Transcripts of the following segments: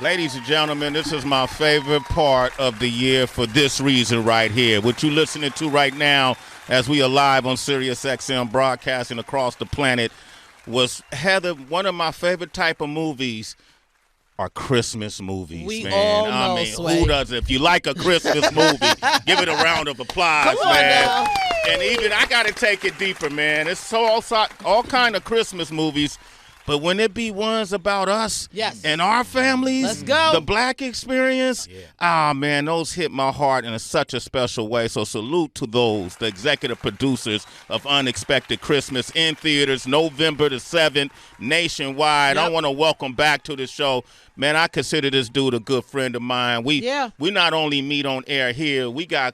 Ladies and gentlemen, this is my favorite part of the year for this reason right here. What you listening to right now as we are live on Sirius XM broadcasting across the planet was, Heather, one of my favorite type of movies are Christmas movies, we man. All I know, mean, Sway. who doesn't? If you like a Christmas movie, give it a round of applause, man. Now. And even I got to take it deeper, man. It's all kind of Christmas movies. But when it be ones about us and our families, let's go. The black experience, man, those hit my heart in such a special way. So salute to those, the executive producers of Unexpected Christmas in theaters, November the 7th, nationwide. I want to welcome back to the show. Man, I consider this dude a good friend of mine. We not only meet on air here, we got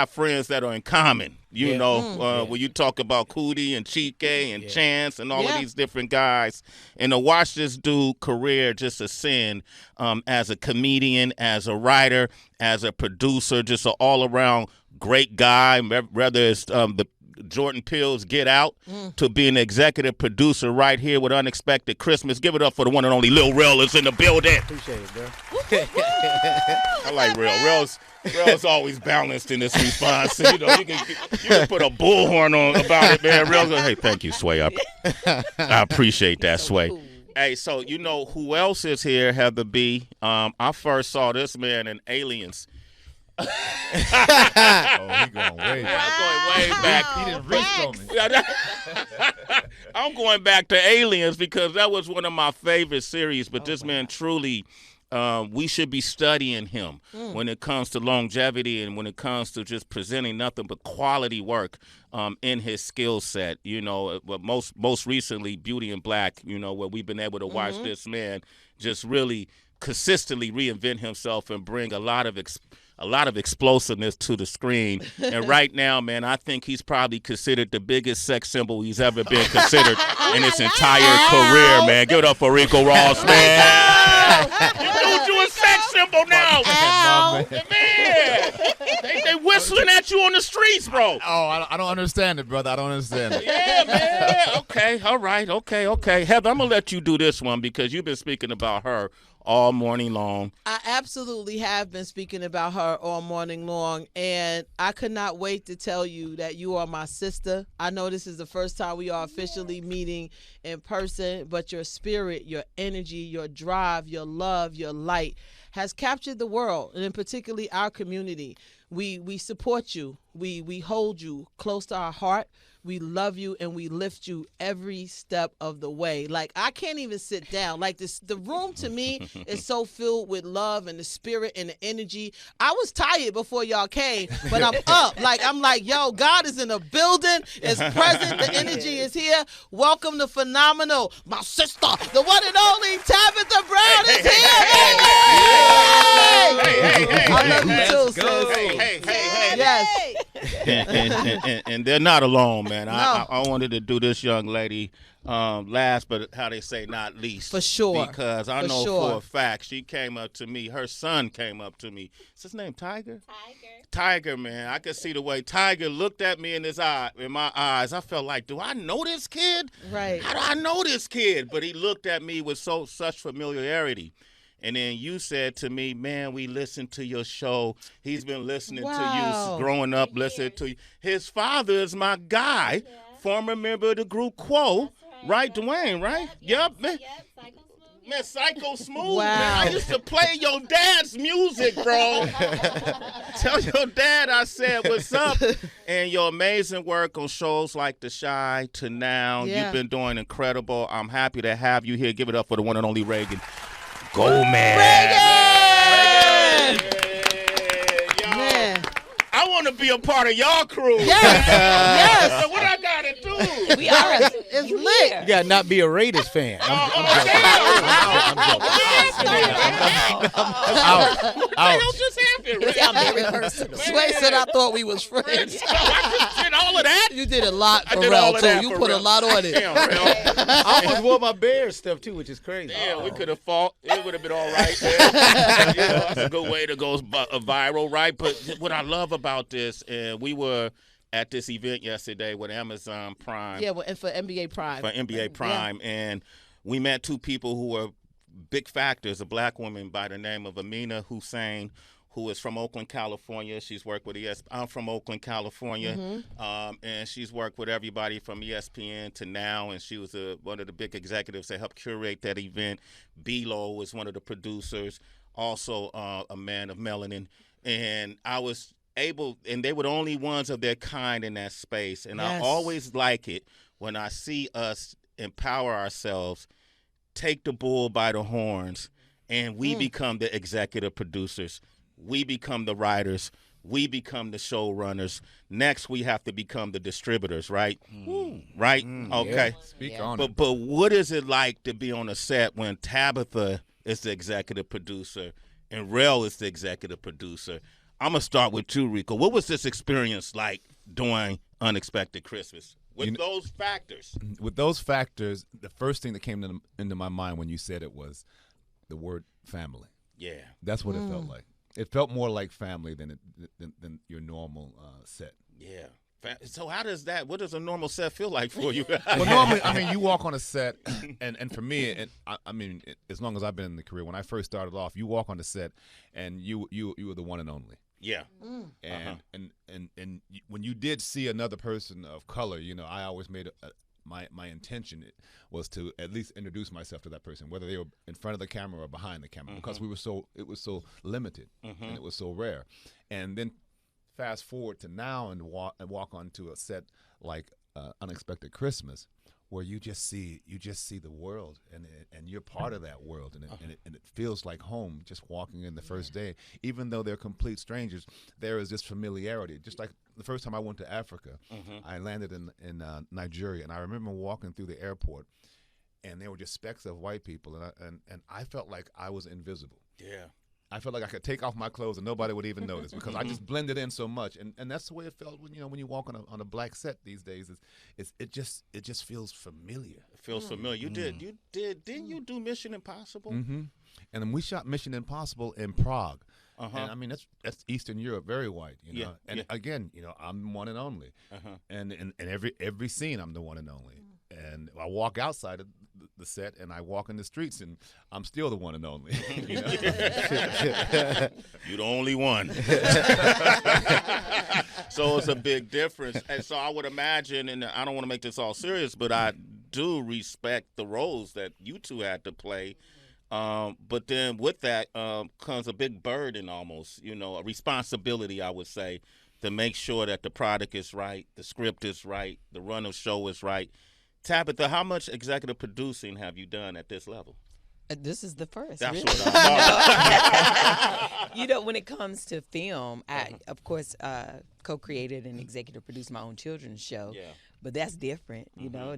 friends that are in common. You know, when you talk about Cootie and Chike and Chance and all of these different guys. And to watch this dude career just ascend as a comedian, as a writer, as a producer, just an all-around great guy, whether it's the Jordan Peele's Get Out to be an executive producer right here with Unexpected Christmas. Give it up for the one and only Lil Rel is in the building. Appreciate it, bro. I like Rel. Rel's always balanced in this response. You know, you can put a bullhorn on about it, man. Rel's like, hey, thank you, Sway. I appreciate that, Sway. Cool. Hey, so you know who else is here, Heather B? I first saw this man in Aliens. He going way back. I'm going way back. He didn't reach on me. I'm going back to Aliens because that was one of my favorite series. But this man truly, we should be studying him when it comes to longevity and when it comes to just presenting nothing but quality work in his skill set. You know, but most recently, Beauty and Black. You know, where we've been able to watch this man just really consistently reinvent himself and bring a lot of explosiveness to the screen. And right now, man, I think he's probably considered the biggest sex symbol he's ever been considered in his entire career, man. Give it up for Ricco Ross, man. You a sex symbol now. Man. They whistling at you on the streets, bro. Oh, I don't understand it, brother. I don't understand it. Yeah, man. Okay, all right. Okay. Heather, I'm going to let you do this one because you've been speaking about her all morning long. I absolutely have been speaking about her all morning long, and I could not wait to tell you that you are my sister. I know this is the first time we are officially meeting in person, but your spirit, your energy, your drive, your love, your light has captured the world, and in particularly our community. We support you. We hold you close to our heart. We love you and we lift you every step of the way. Like, I can't even sit down. Like, the room to me is so filled with love and the spirit and the energy. I was tired before y'all came, but I'm up. I'm like, yo, God is in the building, is present, the energy is here. Welcome to Phenomenal. My sister, the one and only Tabitha Brown is here. I love you too, sis. Hey. Yes. And they're not alone, man. No. I wanted to do this young lady last, but how they say not least. For sure. Because I know for a fact she came up to me. Her son came up to me. Is his name Tiger? Tiger, man. I could see the way Tiger looked at me in my eyes. I felt like, do I know this kid? Right. How do I know this kid? But he looked at me with such familiarity. And then you said to me, man, we listened to your show. He's been listening to you growing up, listening to you. His father is my guy, former member of the group Quo. Right, Dwayne, right? Yep, man. Man, Psycho Smooth, Wow. man. I used to play your dad's music, bro. Tell your dad I said what's up. And your amazing work on shows like The Chi to now. Yeah. You've been doing incredible. I'm happy to have you here. Give it up for the one and only Reagan. Gomez. Reagan! Y'all, Man. I want to be a part of y'all crew. Yes. So what I got to do? We are. It's lit. You gotta not be a Raiders fan. I'm What the hell just happened? Sway said I thought we was friends. I just did all of that? You did a lot I for did Rell, all of too. that You for put a Rell. lot on it. Damn, Rell. I almost wore my Bears stuff too, which is crazy. Yeah, we could have fought. It would have been all right. That's a good way to go viral, right? But what I love about this, and we were at this event yesterday with Amazon Prime. Yeah, well, and for NBA Prime. For NBA Prime, and we met two people who were big factor is a black woman by the name of Amina Hussein, who is from Oakland, California. She's worked with I'm from Oakland, California, and she's worked with everybody from ESPN to now, and she was one of the big executives that helped curate that event. B-Lo was one of the producers, also a man of melanin, and I was able, and they were the only ones of their kind in that space, and I always like it when I see us empower ourselves, take the bull by the horns, and we become the executive producers. We become the writers. We become the showrunners. Next, we have to become the distributors, right? Right? Okay. Yeah. Speak on it. But what is it like to be on a set when Tabitha is the executive producer and Rell is the executive producer? I'm going to start with you, Ricco. What was this experience like doing Unexpected Christmas with those factors? With those factors, the first thing that came into my mind when you said it was the word family. Yeah. That's what it felt like. It felt more like family than your normal set. Yeah. So what does a normal set feel like for you? Well, normally, I mean, you walk on a set, and for me, as long as I've been in the career, when I first started off, you walk on the set, and you were the one and only. Yeah. And when you did see another person of color, I always made my intention was to at least introduce myself to that person, whether they were in front of the camera or behind the camera, because it was so limited and it was so rare. And then fast forward to now and walk onto a set like Unexpected Christmas, where you just see the world and you're part of that world, and it feels like home just walking in the first day. Even though they're complete strangers, there is this familiarity. Just like the first time I went to Africa, I landed in Nigeria, and I remember walking through the airport, and there were just specks of white people, and I felt like I was invisible. Yeah. I felt like I could take off my clothes and nobody would even notice, because I just blended in so much, and that's the way it felt when you walk on a black set these days. It just feels familiar. It feels familiar. Didn't you do Mission Impossible? And then we shot Mission Impossible in Prague, and I mean that's Eastern Europe, very white, And again, I'm the one and only, and in every scene I'm the one and only. And I walk outside of the set and I walk in the streets and I'm still the one and only. You're the only one. So it's a big difference. And so I would imagine, and I don't want to make this all serious, but I do respect the roles that you two had to play. But then with that comes a big burden almost, a responsibility, I would say, to make sure that the product is right, the script is right, the run of show is right. Tabitha, how much executive producing have you done at this level? This is the first. That's really. what I thought. When it comes to film, I, of course, co-created and executive produced my own children's show. Yeah. But that's different,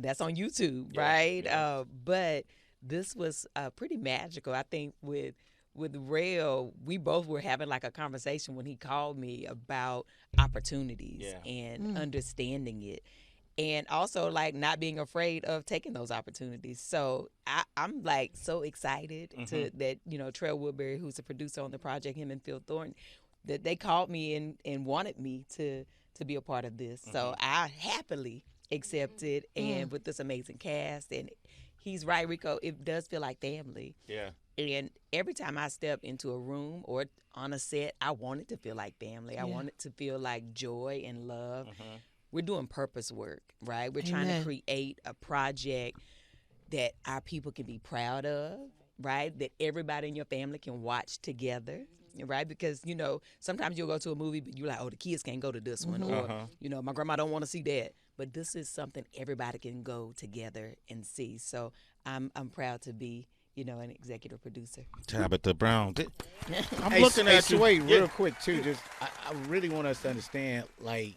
That's on YouTube, right? Yeah. But this was pretty magical. I think with Rell, we both were having like a conversation when he called me about opportunities and understanding it. And also, like, not being afraid of taking those opportunities. So I'm like so excited that Trell Woodbury, who's a producer on the project, him and Phil Thornton, that they called me and wanted me to be a part of this. So I happily accepted, and with this amazing cast. And he's right, Ricco. It does feel like family. Yeah. And every time I step into a room or on a set, I want it to feel like family. I want it to feel like joy and love. We're doing purpose work, right? We're trying to create a project that our people can be proud of, right? That everybody in your family can watch together, right? Because, sometimes you'll go to a movie, but you're like, oh, the kids can't go to this one. Or, my grandma don't want to see that. But this is something everybody can go together and see. So I'm proud to be, an executive producer. Tabitha Brown. I'm Hey, looking at you. Sway, real quick, too. Just I really want us to understand, like,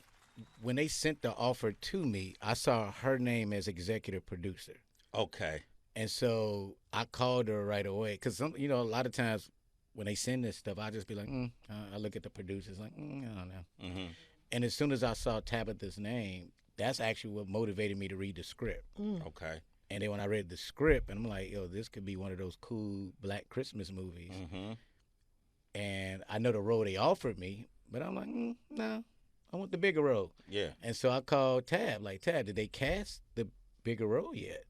when they sent the offer to me, I saw her name as executive producer. Okay. And so I called her right away because, a lot of times when they send this stuff, I just be like, I look at the producers like, I don't know. And as soon as I saw Tabitha's name, that's actually what motivated me to read the script. Okay. And then when I read the script, and I'm like, this could be one of those cool Black Christmas movies. And I know the role they offered me, but I'm like, no. I want the bigger role. Yeah. And so I called Tab, like, Tab, did they cast the bigger role yet?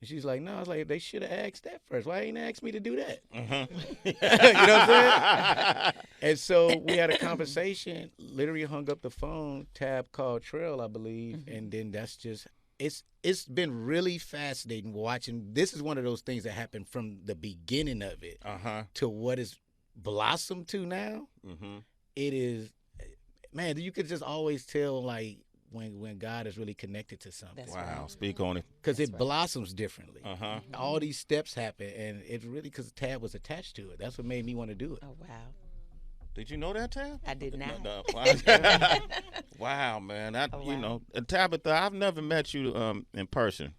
And she's like, no. I was like, they should have asked that first. Why ain't asked me to do that? Mm-hmm. You know what I'm saying? And so we had a conversation, literally hung up the phone, Tab called Trell, I believe, and then that's just, it's been really fascinating watching. This is one of those things that happened from the beginning of it to what is blossomed to now. Mm-hmm. It is, man, you could just always tell, like, when God is really connected to something. That's wow, right. Speak on it. Because it blossoms differently. All these steps happen, and it's really because Tab was attached to it. That's what made me want to do it. Oh, wow. Did you know that, Tab? I did not. No. Wow, man. You know, Tabitha, I've never met you in person.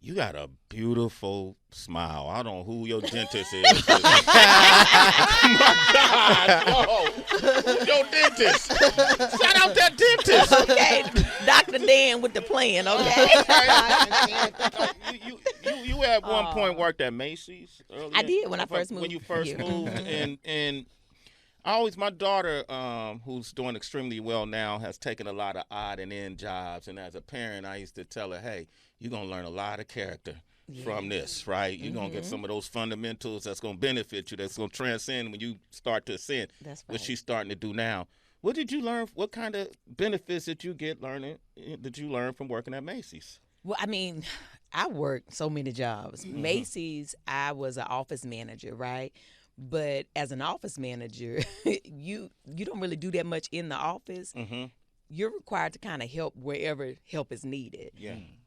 You got a beautiful smile. I don't know who your dentist is. My God. Oh, who's your dentist? Shout out that dentist. Okay. Dr. Dan with the plan, okay? You at one point worked at Macy's earlier? I did when I first moved. When you first moved. And my daughter, who's doing extremely well now, has taken a lot of odd and end jobs. And as a parent, I used to tell her, hey, you're going to learn a lot of character from this, right? You're going to get some of those fundamentals that's going to benefit you, that's going to transcend when you start to ascend. That's right. What she's starting to do now. What did you learn? What kind of benefits did you learn from working at Macy's? Well, I mean, I worked so many jobs. Macy's, I was an office manager, right? But as an office manager, you don't really do that much in the office. You're required to kind of help wherever help is needed,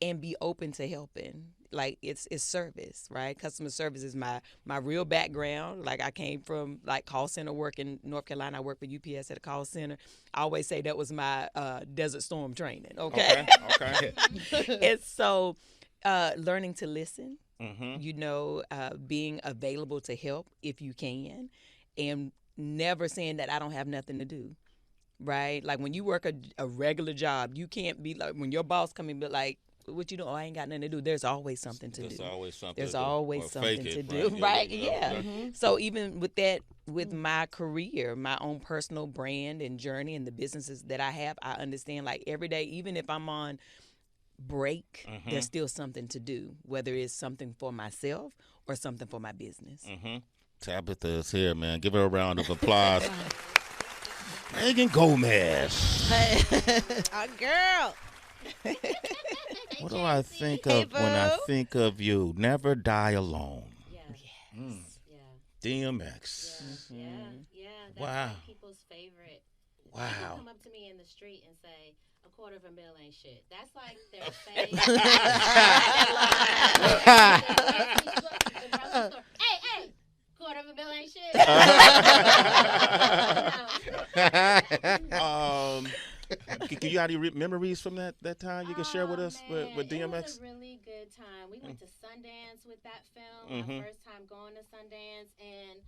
and be open to helping. Like it's service, right? Customer service is my real background. Like I came from like call center work in North Carolina. I worked for UPS at a call center. I always say that was my Desert Storm training. Okay. And so learning to listen, you know, being available to help if you can, and never saying that I don't have nothing to do. Right? Like when you work a regular job, you can't be like, when your boss come in and be like, what you doing? Oh, I ain't got nothing to do. There's always something to do. There's always something to do. Right? Yeah. So even with that, with my career, my own personal brand and journey and the businesses that I have, I understand like every day, even if I'm on break, there's still something to do, whether it's something for myself or something for my business. Tabitha is here, man. Give her a round of applause. Reagan Gomez. Our girl. What do I think of when I think of you? Never Die Alone. Yes. DMX. Yeah. That's wow. like people's favorite. Wow. People come up to me in the street and say, $250,000 ain't shit. That's like their favorite. Hey. $250,000 ain't shit. Can you have any memories from that time you can share with us with DMX? It was a really good time. We went to Sundance with that film. My first time going to Sundance, and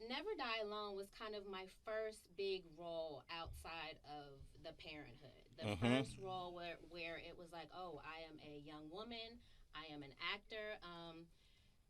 Never Die Alone was kind of my first big role outside of the parenthood. The first role where it was like, oh, I am a young woman, I am an actor.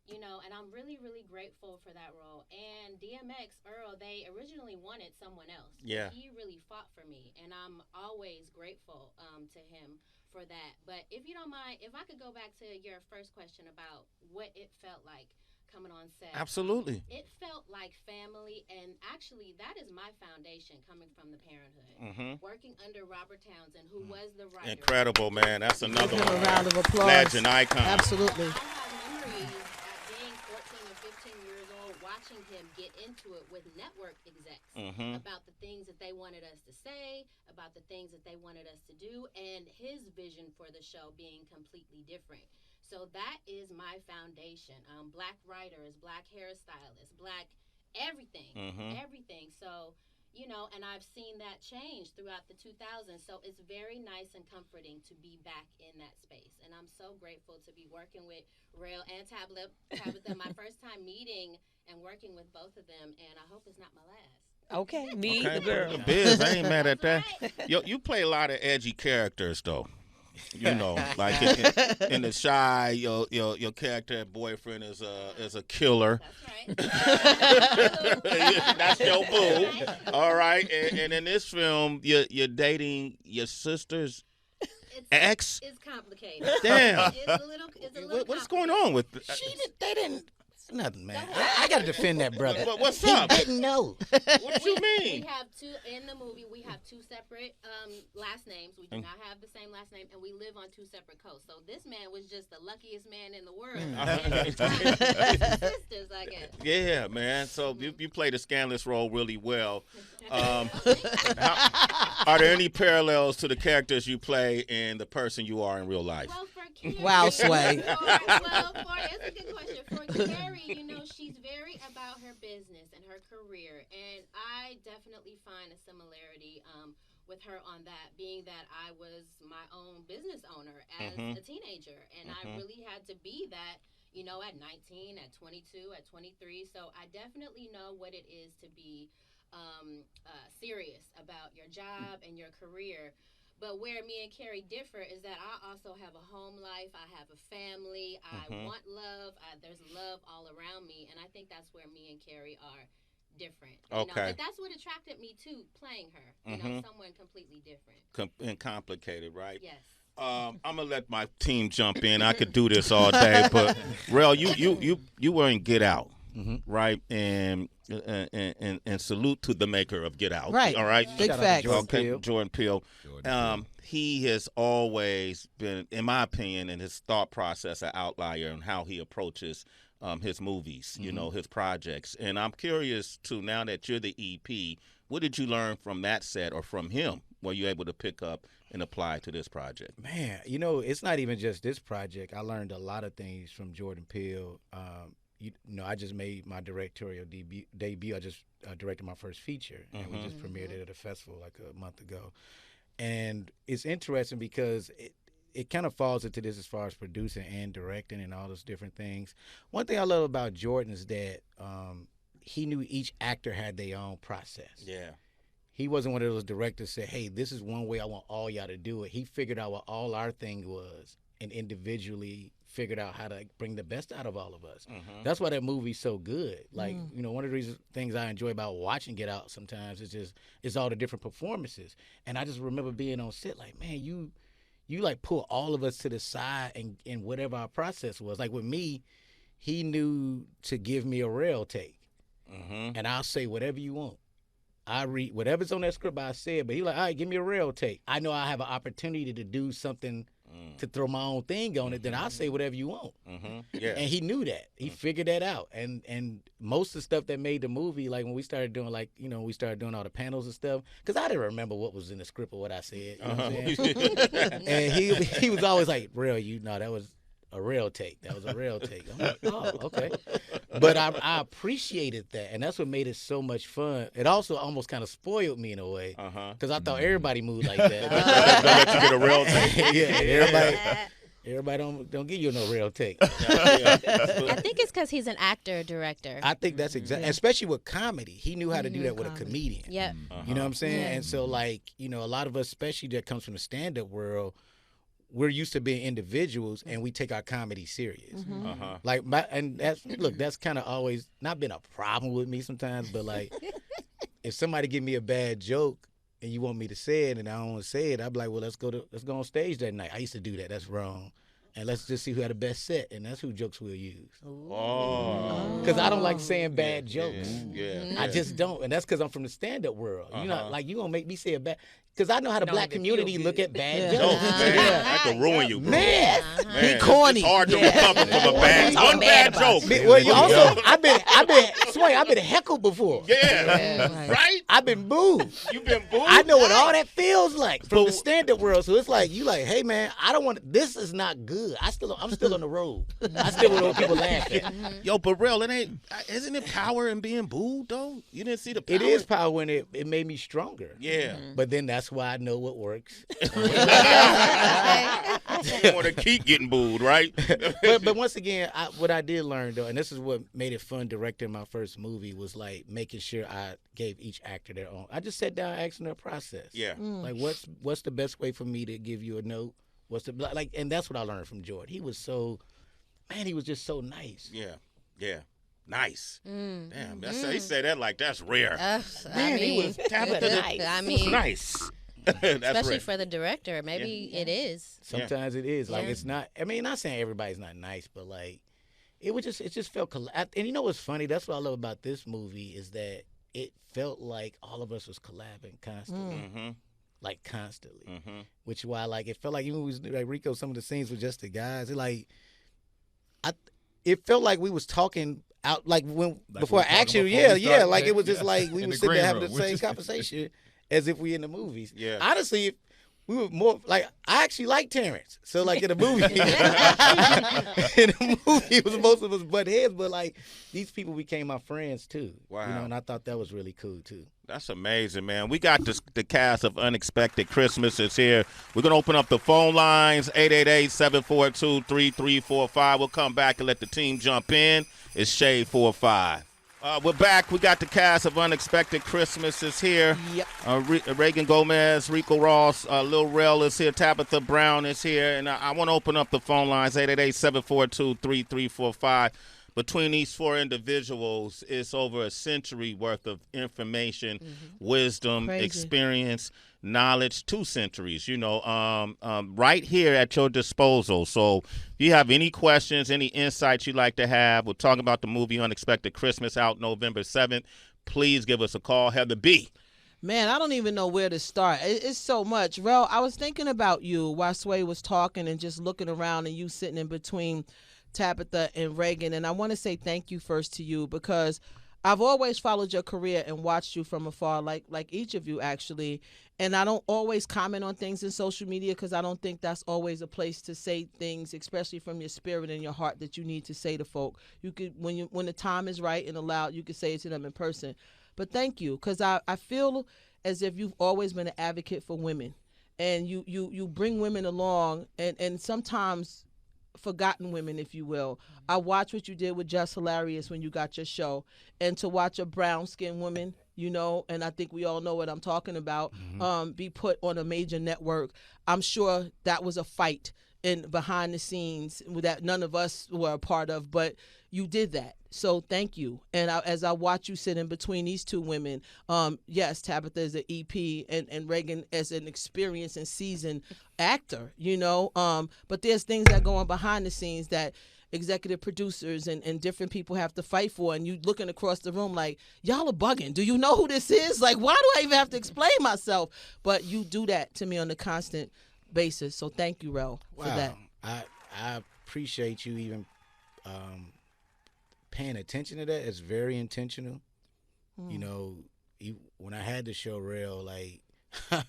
You know, and I'm really, really grateful for that role. And DMX, Earl, they originally wanted someone else. Yeah. He really fought for me, and I'm always grateful to him for that. But if you don't mind, if I could go back to your first question about what it felt like coming on set. Absolutely. It felt like family, and actually that is my foundation coming from the parenthood. Working under Robert Townsend, who was the writer. Incredible, man. That's another one. A round of applause. Legend icon. Absolutely. I have memories at being 14 or 15 years old watching him get into it with network execs about the things that they wanted us to say, about the things that they wanted us to do, and his vision for the show being completely different. So that is my foundation. Black writers, black hairstylists, black everything, everything. So, you know, and I've seen that change throughout the 2000s. So it's very nice and comforting to be back in that space. And I'm so grateful to be working with Rell and Tabitha, my first time meeting and working with both of them. And I hope it's not my last. Okay, me, the girl. Biz, I ain't mad at that. You play a lot of edgy characters, though. You know, like in The Shy, your character boyfriend is a killer. That's right. That's your boo. All right, and in this film, you're dating your sister's X? It's complicated. Damn. It's a little What's going on with? They didn't. Nothing, man. I got to defend that brother. What's up? He didn't know. What do you mean? We have two in the movie. We have two separate last names. We do not have the same last name, and we live on two separate coasts. So this man was just the luckiest man in the world. Sisters, I guess. Yeah, man. So you played a scandalous role really well. Are there any parallels to the characters you play and the person you are in real life? Well, for Carrie, Wow, Sway. It's a good question. For Carrie, she's very about her business and her career, and I definitely find a similarity with her on that, being that I was my own business owner as a teenager, and I really had to be that, at 19, at 22, at 23. So I definitely know what it is to be serious about your job and your career. But where me and Carrie differ is that I also have a home life. I have a family. I want love. There's love all around me. And I think that's where me and Carrie are different. But that's what attracted me to playing her. Someone completely different. And complicated, right? Yes. I'm gonna let my team jump in. I could do this all day, but Rell, you were in Get Out, right? And salute to the maker of Get Out. Right. All right. Big facts. Jordan Peele. He has always been, in my opinion, in his thought process, an outlier in how he approaches his movies, his projects. And I'm curious, too, now that you're the EP, what did you learn from that set or from him? Were you able to pick up and apply to this project? Man, it's not even just this project. I learned a lot of things from Jordan Peele. I just made my directorial debut. I just directed my first feature, and we just premiered it at a festival like a month ago. And it's interesting because it kind of falls into this as far as producing and directing and all those different things. One thing I love about Jordan is that he knew each actor had their own process. Yeah. He wasn't one of those directors that said, hey, this is one way I want all y'all to do it. He figured out what all our thing was and individually figured out how to bring the best out of all of us. That's why that movie's so good. Like, one of the things I enjoy about watching Get Out sometimes is all the different performances. And I just remember being on set like, man, you like pull all of us to the side and whatever our process was. Like with me, he knew to give me a Rell take. And I'll say whatever you want. I read whatever's on that script I said, but he like, all right, give me a Rell take. I know I have an opportunity to do something to throw my own thing on it, then I'll say whatever you want. Yeah. And he knew that. He figured that out. And most of the stuff that made the movie, like when we started doing we started doing all the panels and stuff, because I didn't remember what was in the script or what I said. You know what I'm saying? And he was always like, Rell, that was a Rell take. That was a Rell take. I'm like, oh, okay. But I appreciated that, and that's what made it so much fun. It also almost kind of spoiled me in a way, because I thought everybody moved like that. Don't let you get a Rell take. Yeah, everybody don't give you no Rell take. I think it's because he's an actor, director. I think that's exactly, especially with comedy. He knew how to do that with a comedian. Yep. You know what I'm saying? And so, like, a lot of us, especially that comes from the stand-up world, we're used to being individuals, and we take our comedy serious. That's kind of always not been a problem with me sometimes, but like, if somebody give me a bad joke and you want me to say it and I don't want to say it, I'd be like, well, let's go on stage that night. I used to do that. That's wrong. And let's just see who had the best set, and that's who jokes we'll use. Because I don't like saying bad jokes. I just don't, and that's because I'm from the stand-up world. You know, like, you gonna make me say a bad, because I know how the black community look at bad jokes. I can ruin you, bro. Man, He corny. It's hard to recover from a bad joke. Well, you also, I've been heckled before. Yeah, right? I've been booed. You've been booed? I know what all that feels like from the stand-up world. So it's like, you like, hey man, I don't want, this is not good. I'm still on the road. I still want people laughing. Yo, but Rell, isn't it power in being booed though? You didn't see the power? It is power when it made me stronger. Yeah. But then that's why I know what works. You want to keep getting booed, right? but once again, what I did learn though, and this is what made it fun directing my first movie, was like making sure I gave each actor their own. I just sat down and asked them their process. Yeah. Like what's the best way for me to give you a note? And that's what I learned from Jordan. He was just so nice. Yeah. Nice. Damn, he said that like that's rare. He was nice. Nice. Especially right. for the director. Maybe it is. Sometimes it is. Like, Yeah. it's not, I mean, not saying everybody's not nice, but like, it just felt, and you know what's funny? That's what I love about this movie is that it felt like all of us was collabing constantly. Mm-hmm. Like, constantly. Mm-hmm. Which is why, like, it felt like even when we was, like, Ricco, some of the scenes were just the guys. It felt like we was talking out, like, before action. Like, it was just like we In were the sitting there green having room, the same which is- conversation as if we in the movies. Yeah. Honestly, we were more like, I actually like Terrence. So like in the movie, it was most of us butt heads, but like these people became my friends too. Wow. You know, and I thought that was really cool too. That's amazing, man. We got the cast of Unexpected Christmas is here. We're going to open up the phone lines, 888-742-3345. We'll come back and let the team jump in. It's Shade 45. We're back. We got the cast of Unexpected Christmas is here. Yep. Reagan, Gomez, Ricco Ross, Lil Rel is here, Tabitha Brown is here. And I want to open up the phone lines, 888-742-3345. Between these four individuals, it's over a century worth of information, wisdom, Crazy. experience, knowledge, 2 centuries, right here at your disposal. So if you have any questions, any insights you'd like to have, we're talking about the movie Unexpected Christmas out November 7th. Please give us a call. Heather B. Man, I don't even know where to start. It's so much. Rell, I was thinking about you while Sway was talking and just looking around and you sitting in between Tabitha and Reagan. And I want to say thank you first to you because I've always followed your career and watched you from afar, like each of you actually. And I don't always comment on things in social media because I don't think that's always a place to say things, especially from your spirit and your heart that you need to say to folk. You could, when the time is right and allowed, you could say it to them in person. But thank you, because I feel as if you've always been an advocate for women, and you bring women along, and sometimes forgotten women, if you will. I watched what you did with Just Hilarious when you got your show, and to watch a brown-skinned woman, and I think we all know what I'm talking about, be put on a major network. I'm sure that was a fight behind the scenes that none of us were a part of, but you did that. So thank you. And as I watch you sit in between these two women, yes, Tabitha is an EP and Reagan as an experienced and seasoned actor, but there's things that go on behind the scenes that executive producers and different people have to fight for, and you looking across the room like, y'all are bugging. Do you know who this is? Like, why do I even have to explain myself? But you do that to me on a constant basis. So thank you, Rell, for that. I appreciate you even paying attention to that. It's very intentional. When I had to show Rell, like, I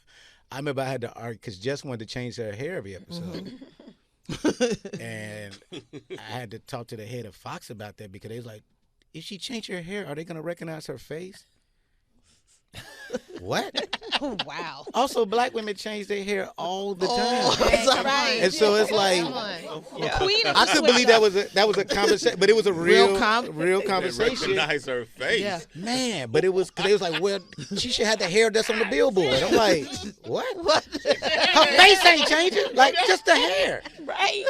remember I had to argue because Jess wanted to change her hair every episode. And I had to talk to the head of Fox about that because they was like, if she change her hair, are they going to recognize her face? What? Oh, wow. Also, black women change their hair all the time. That's right. And so it's like, Queen of I the couldn't believe that was a conversation, but it was a real conversation. Recognize her face. Yeah. Man, but it was, cause they was like, well, she should have the hair that's on the billboard. I'm like, what? Her face ain't changing, like just the hair. right.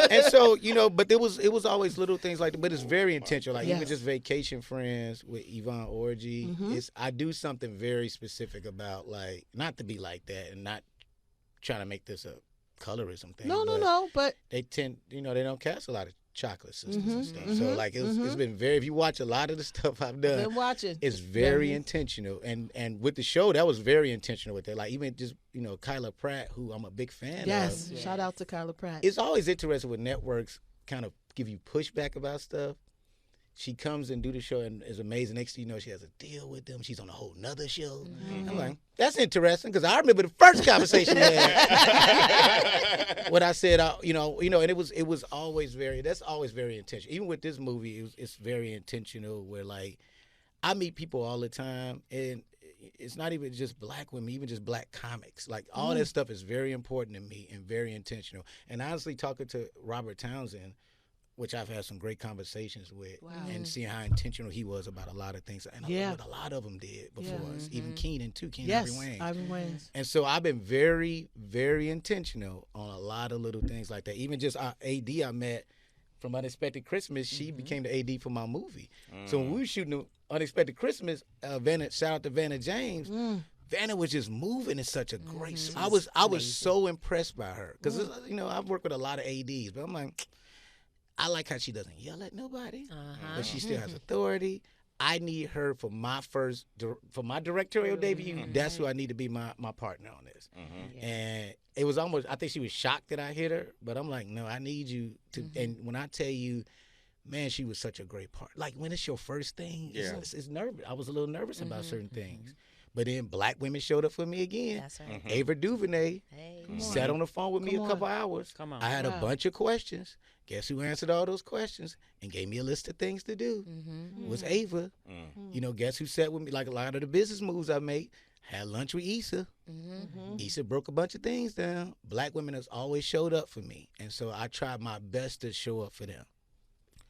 And so, but it was always little things like that, but it's very intentional. Like even Yes. just Vacation Friends with Yvonne Orji, I do something very specific about, like, not to be like that and not trying to make this a colorism thing. No, but They tend, they don't cast a lot of chocolate sisters and stuff. So like it's been very, if you watch a lot of the stuff I've done, been watching. it's very intentional. And with the show, that was very intentional with it. Like even just, Kyla Pratt, who I'm a big fan of. Yes, shout out to Kyla Pratt. It's always interesting when networks kind of give you pushback about stuff. She comes and do the show and is amazing. Next thing you know, she has a deal with them. She's on a whole nother show. I'm like, that's interesting because I remember the first conversation we had. What I said, and it was always that's always very intentional. Even with this movie, it's very intentional where, like, I meet people all the time, and it's not even just black women, even just black comics. Like, all that stuff is very important to me and very intentional. And honestly, talking to Robert Townsend, which I've had some great conversations with, and seeing how intentional he was about a lot of things. And I love what a lot of them did before us. Even Keenan, too. Yes, Ivory Wayans. Wayans. And so I've been very, very intentional on a lot of little things like that. Even just our AD I met from Unexpected Christmas, she became the AD for my movie. So when we were shooting Unexpected Christmas, shout out to Vanna James, Vanna was just moving in such a great. Mm-hmm. I was so impressed by her because I've worked with a lot of ads, but I'm like, I like how she doesn't yell at nobody, but she still has authority. I need her for my directorial debut. That's who I need to be my partner on this. And it was almost, I think she was shocked that I hit her, but I'm like, no, I need you to. And when I tell you, man, she was such a great part. Like when it's your first thing, it's nervous. I was a little nervous about certain things. But then black women showed up for me again. That's right. Ava DuVernay sat on the phone with me a couple hours. Come on. I had a bunch of questions. Guess who answered all those questions and gave me a list of things to do? Was Ava. You know, guess who sat with me? Like a lot of the business moves I made. Had lunch with Issa. Issa broke a bunch of things down. Black women has always showed up for me. And so I tried my best to show up for them.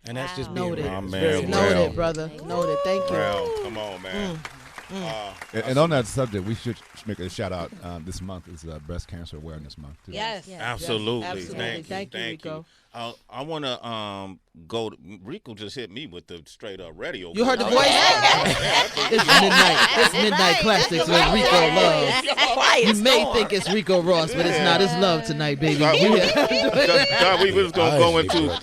And that's just being Noted. real. Oh, It's man, very Rell. Noted, brother. Noted. Thank you. Rell, come on, man. And on that subject, we should make a shout out. This month is Breast Cancer Awareness Month, too. Yes. Absolutely. Absolutely. Thank you. Rico. I want to go. Rico just hit me with the straight up radio. You heard the voice. voice? It's midnight. It's midnight classics with Ricco Love. You may think it's Ricco Ross, but it's not. It's love tonight, baby. God, we was gonna go into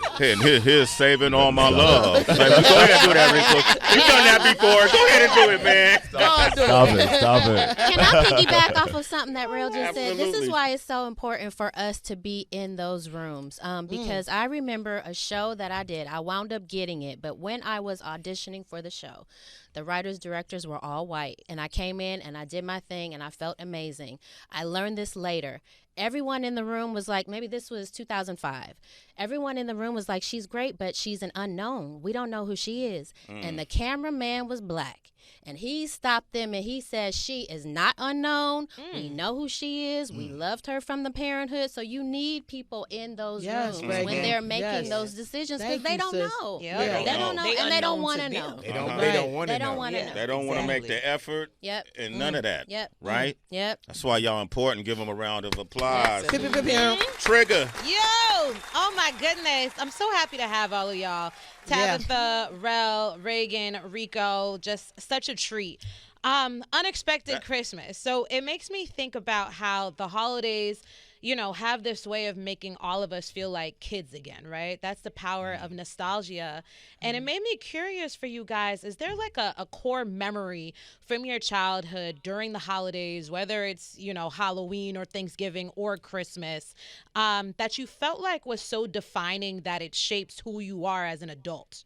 here's saving all my love. Like, go ahead and do that, Rico. You've done that before. Go ahead and do it, man. Stop it. Can I piggyback off of something that Rell just said? This Absolutely. is why it's so important for us to be in those rooms. Because I remember a show that I did. I wound up getting it, but when I was auditioning for the show, the writers, directors were all white, and I came in and I did my thing, and I felt amazing. I learned this later. Everyone in the room was like, maybe this was 2005. Everyone in the room was like, she's great, but she's an unknown. We don't know who she is. And the cameraman was black. And he stopped them and he said, she is not unknown. We know who she is. We loved her from the parenthood. So you need people in those rooms Reagan. when they're making Yes. those decisions because Thank they you, don't sis. know. Yeah. They don't know, They and they don't unknown want to to know. them. They don't want to They know. don't want to know. They don't want to make the effort Yep. and none of that. Yep. Right? Yep. That's why y'all important. Give them a round of applause. Pip, pip, pip, pip. Trigger. Yo! Oh my goodness. I'm so happy to have all of y'all. Tabitha, Rell, Reagan, Ricco, just such a treat. Unexpected Christmas. So it makes me think about how the holidays, you know, have this way of making all of us feel like kids again, right? That's the power of nostalgia. And it made me curious for you guys, is there like a core memory from your childhood during the holidays, whether it's, you know, Halloween or Thanksgiving or Christmas, that you felt like was so defining that it shapes who you are as an adult?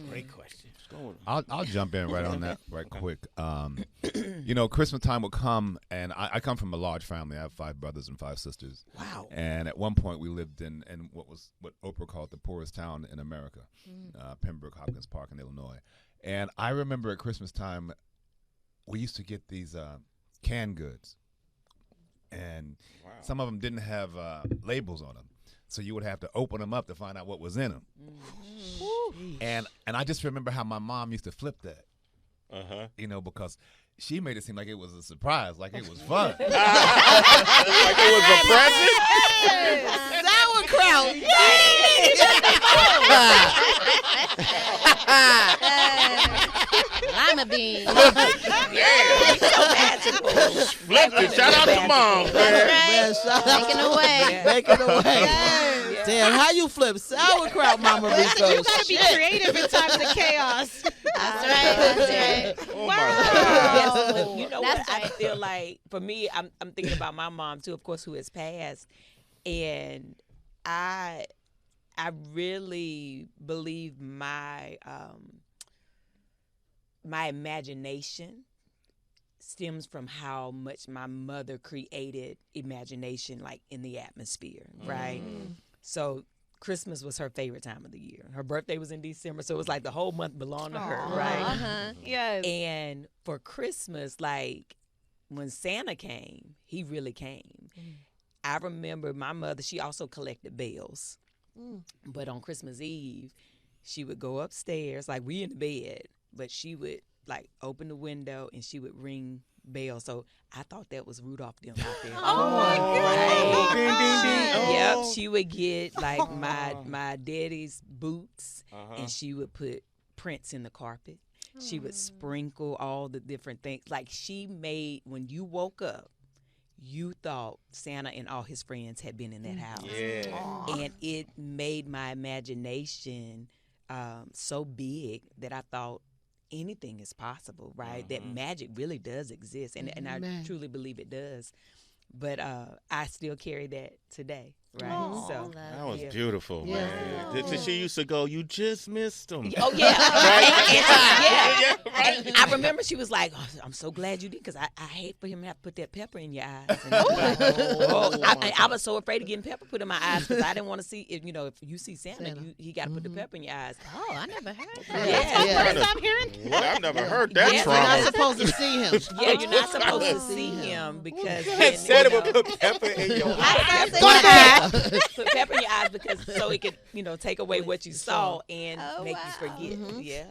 Great question. I'll jump in right on that right quick. You know, Christmas time will come, and I come from a large family. I have 5 brothers and 5 sisters. Wow. And at one point, we lived in what Oprah called the poorest town in America, Pembroke, Hopkins Park in Illinois. And I remember at Christmas time, we used to get these canned goods, and some of them didn't have labels on them. So you would have to open them up to find out what was in them. And I just remember how my mom used to flip that. You know, because she made it seem like it was a surprise, like it was fun. Like it was a present? Sauerkraut. Lima beans. Flipped it. Shout out to mom, man. Man, shout out Making to- away. Making away. Damn, how you flip sauerkraut, Mama Rico? You gotta be creative in times of chaos. That's right. Oh, Yes, my but you know That's what? I right. feel like for me, I'm thinking about my mom too, of course, who has passed, and I really believe my my imagination stems from how much my mother created imagination, like in the atmosphere, right? So Christmas was her favorite time of the year. Her birthday was in December, so it was like the whole month belonged to her, right? Yes. And for Christmas, like when Santa came, he really came. I remember my mother, she also collected bells. But on Christmas Eve, she would go upstairs, like we in the bed, but she would like open the window and she would ring bells. So I thought that was Rudolph them out there. Oh my God. Ding, ding, ding. Yep, she would get like my daddy's boots, and she would put prints in the carpet. She would sprinkle all the different things. Like she made, when you woke up, you thought Santa and all his friends had been in that house. Yeah. And it made my imagination so big that I thought anything is possible, right? That magic really does exist. And I truly believe it does. But I still carry that today, right? Aww. So That was beautiful, man. Yeah. She used to go, "You just missed them." Oh yeah, Right? And I remember she was like, oh, "I'm so glad you did, because I hate for him to have to put that pepper in your eyes." And I, was like, I was so afraid of getting pepper put in my eyes because I didn't want to see. If you see Santa. He got to put the pepper in your eyes. Oh, I never heard Yeah. that. First I'm hearing. What? I've never heard that Yeah. You're not trauma. supposed to see him. Yeah, you're not supposed to see him because Said it would put pepper in your put pepper in your eyes because so it could take away what you saw and make you forget. Yeah.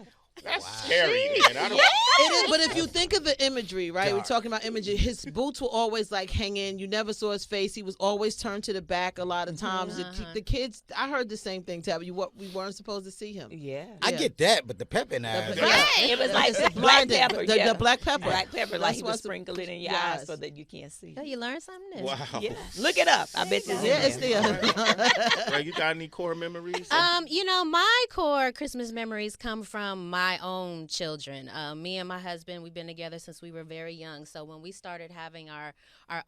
That's scary, man. I don't. It is, but if you think of the imagery, right? We're talking about imagery. His boots were always like hanging. You never saw his face. He was always turned to the back a lot of times. The kids, I heard the same thing, Tabby. We weren't supposed to see him. Yeah. I get that, but the pepper in the eyes. It was like It's black blinded. pepper. The black pepper. Black pepper, like he would what's- sprinkle it in your yes. eyes so that you can't see. Oh, you learned something new. Wow. Yeah. Look it up. I bet you Yeah, it's there. Ray, you got any core memories? My core Christmas memories come from my own children. Me and my husband, we've been together since we were very young. So when we started having our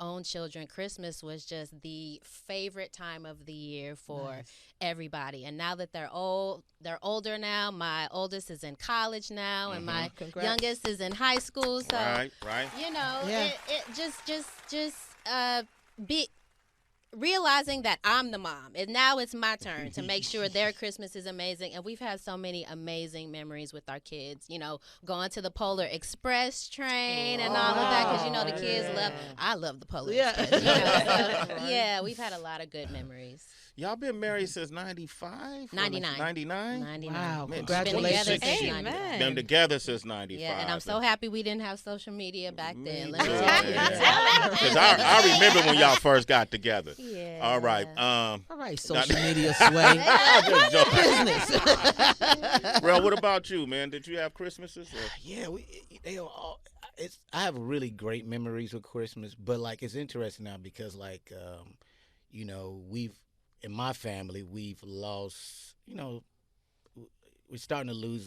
own children, Christmas was just the favorite time of the year for everybody. And now that they're older now. My oldest is in college now, and my youngest is in high school. So right. It just be realizing that I'm the mom, and now it's my turn to make sure their Christmas is amazing. And we've had so many amazing memories with our kids, going to the Polar Express train and all of that, because the kids I love the Polar Express. Yeah, we've had a lot of good memories. Y'all been married since 95? 99. 99? Wow, Man, congratulations. Been together since 95. Yeah, and I'm so happy we didn't have social media back then. Me Let me too, tell you. man. Because I remember when y'all first got together. Yeah. All right. All right, social media sway. Business. Rell, what about you, man? Did you have Christmases? Yeah, they are all. I have really great memories with Christmas, but it's interesting now because we've in my family we've lost. We're starting to lose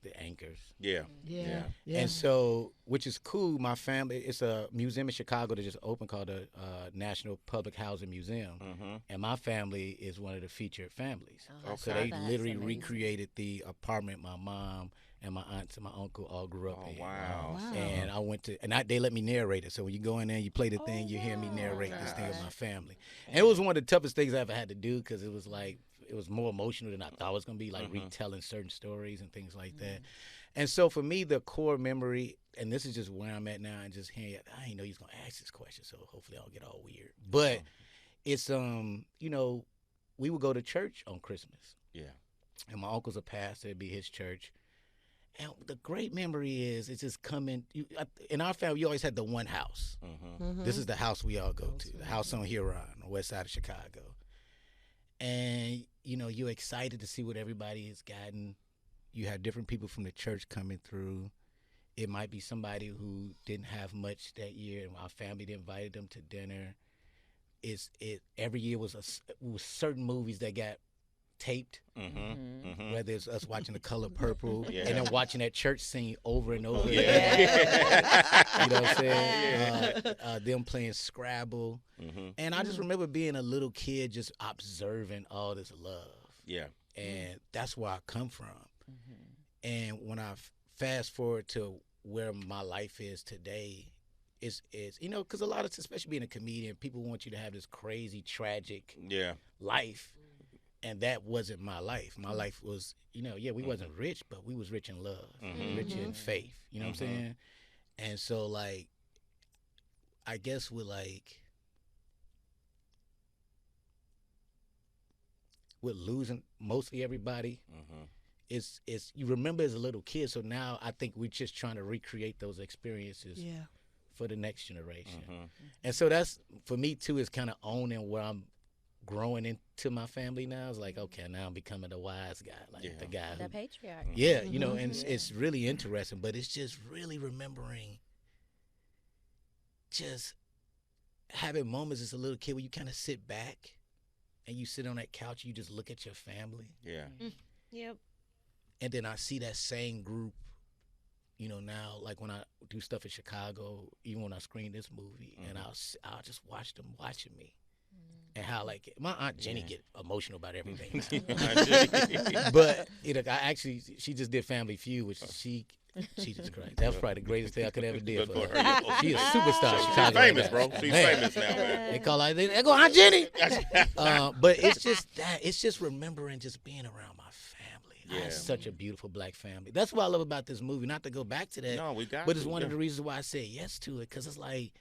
the anchors. Yeah. And so, which is cool. My family, it's a museum in Chicago that just opened called the National Public Housing Museum. And my family is one of the featured families. So they literally recreated the apartment my mom and my aunts and my uncle all grew up in. Wow. And I went to, and they let me narrate it. So when you go in there, you play the thing, you hear me narrate this thing with my family. And it was one of the toughest things I ever had to do because it was it was more emotional than I thought it was going to be, retelling certain stories and things like that. And so for me, the core memory, and this is just where I'm at now, and just hearing, I didn't know you was going to ask this question, so hopefully I don't get all weird. But it's, we would go to church on Christmas. Yeah. And my uncle's a pastor, it'd be his church. And the great memory is, it's just coming, in our family, we always had the one house. This is the house we all go to, the house on Huron, on the west side of Chicago. And, you're excited to see what everybody has gotten. You have different people from the church coming through. It might be somebody who didn't have much that year, and our family invited them to dinner. Every year was certain movies that got taped, whether it's us watching The Color Purple and then watching that church scene over and over again. You know what I'm saying? Them playing Scrabble. And I just remember being a little kid just observing all this love. Yeah. And that's where I come from. And when I fast forward to where my life is today, it's because a lot of, especially being a comedian, people want you to have this crazy, tragic life. And that wasn't my life. My life was, we wasn't rich, but we was rich in love, rich in faith. You know what I'm saying? And so, I guess with losing mostly everybody, it's you remember as a little kid. So now I think we're just trying to recreate those experiences for the next generation. And so that's, for me too, is kind of owning where I'm growing into my family now. It's like, okay, now I'm becoming the wise guy, like the guy The who, patriarch. yeah, you know, and it's really interesting, but it's just really remembering just having moments as a little kid where you kind of sit back and you sit on that couch, you just look at your family. Yeah. Yep. And then I see that same group, you know, now, like when I do stuff in Chicago, even when I screen this movie, and I'll just watch them watching me. And how, like, my Aunt Jenny get emotional about everything. But, you know, she just did Family Feud, which Jesus Christ. That was probably the greatest thing I could ever do for her. She's a superstar. She's famous, bro. She's famous now, man. They call her, they go, Aunt Jenny. But it's just that. It's just remembering just being around my family. I had such a beautiful black family. That's what I love about this movie. Not to go back to that, but it's one of the reasons why I said yes to it, because it's like,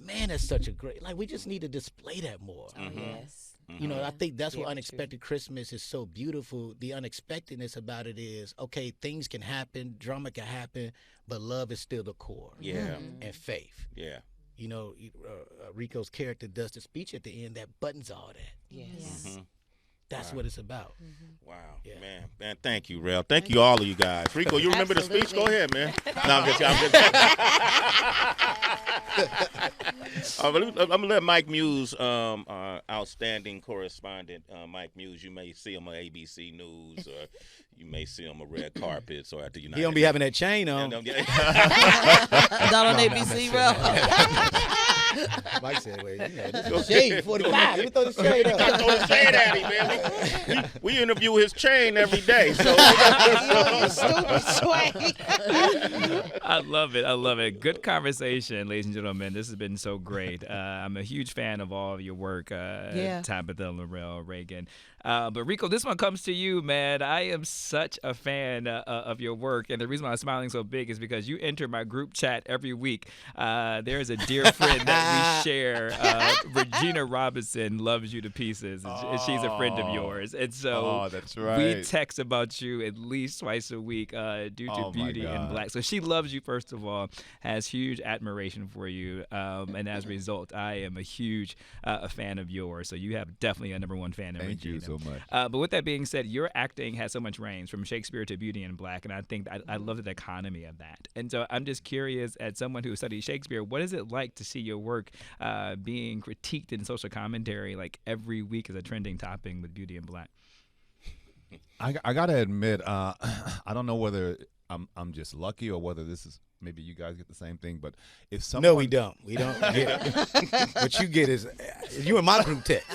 man, that's such a great, like, we just need to display that more. Yes. You know, I think that's what Unexpected Christmas is so beautiful. The unexpectedness about it is, okay, things can happen, drama can happen, but love is still the core. Yeah. And faith. Yeah. You know, Rico's character does the speech at the end that buttons all that. Yes. That's what it's about. Wow. Yeah. Man, thank you, Rell. Thank you, all of you guys. Rico, you remember the speech? Go ahead, man. No, I'm going to let Mike Muse, our outstanding correspondent, Mike Muse, you may see him on ABC News, or you may see him on red carpets, or at the United. He don't be having that chain on. Not on ABC, bro. Mike said, wait, you know, this is shade 45. Let me throw the shade up. Throw the shade at him, man. We interview his chain every day. So. You stupid sway. I love it. I love it. Good conversation, ladies and gentlemen. This has been so great. I'm a huge fan of all of your work, Tabitha, Lil Rel, Reagan. But Rico, this one comes to you, man. I am such a fan of your work, and the reason why I'm smiling so big is because you enter my group chat every week. There's a dear friend that we share. Regina Robinson loves you to pieces, and she's a friend of yours. And so that's right. we text about you at least twice a week due to beauty and black. So she loves you, first of all, has huge admiration for you, and as a result, I am a huge fan of yours. So you have definitely a #1 fan of Regina. Thank you so much. But with that being said, your acting has so much range from Shakespeare to Beauty and Black, and I think I love the dichotomy of that. And so I'm just curious, as someone who studies Shakespeare, what is it like to see your work being critiqued in social commentary like every week as a trending topic with Beauty and Black? I gotta admit, I don't know whether I'm just lucky or whether this is maybe you guys get the same thing. But if someone No, we don't. We don't get it. What you get is you in my group text.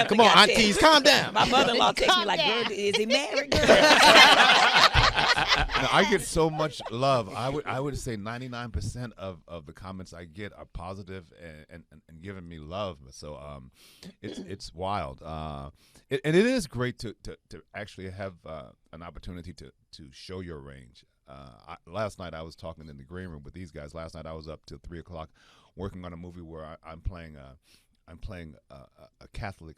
Come on, aunties, calm down. My mother-in-law texts me like, girl, is he married? Girl? I get so much love. I would say 99% of the comments I get are positive and giving me love. So it's wild. And it is great to actually have an opportunity to show your range. Last night I was talking in the green room with these guys. Last night I was up till 3 o'clock working on a movie where I'm playing a Catholic